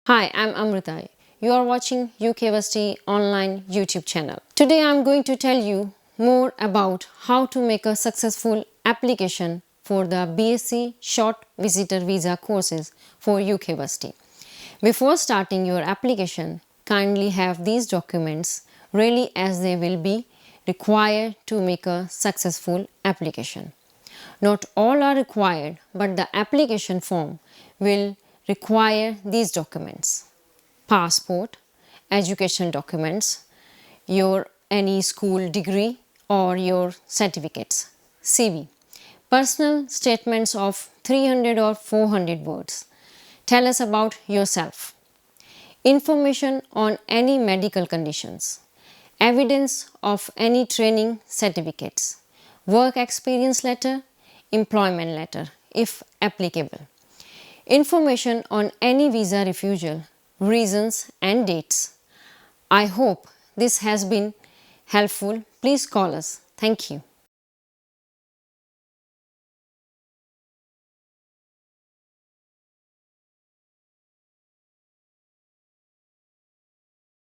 Hi, I'm Amrita. You are watching UK Versity online YouTube channel. Today I'm going to tell you more about how to make a successful application for the BSc Short Visitor Visa courses for UK Versity. Before starting your application, kindly have these documents ready as they will be required to make a successful application. Not all are required, but the application form will require these documents: passport, educational documents, your any school degree or your certificates, CV, personal statements of 300 or 400 words. Tell us about yourself. Information on any medical conditions, evidence of any training certificates, work experience letter, employment letter if applicable, information on any visa refusal, reasons and dates. I hope this has been helpful. Please call us. Thank you.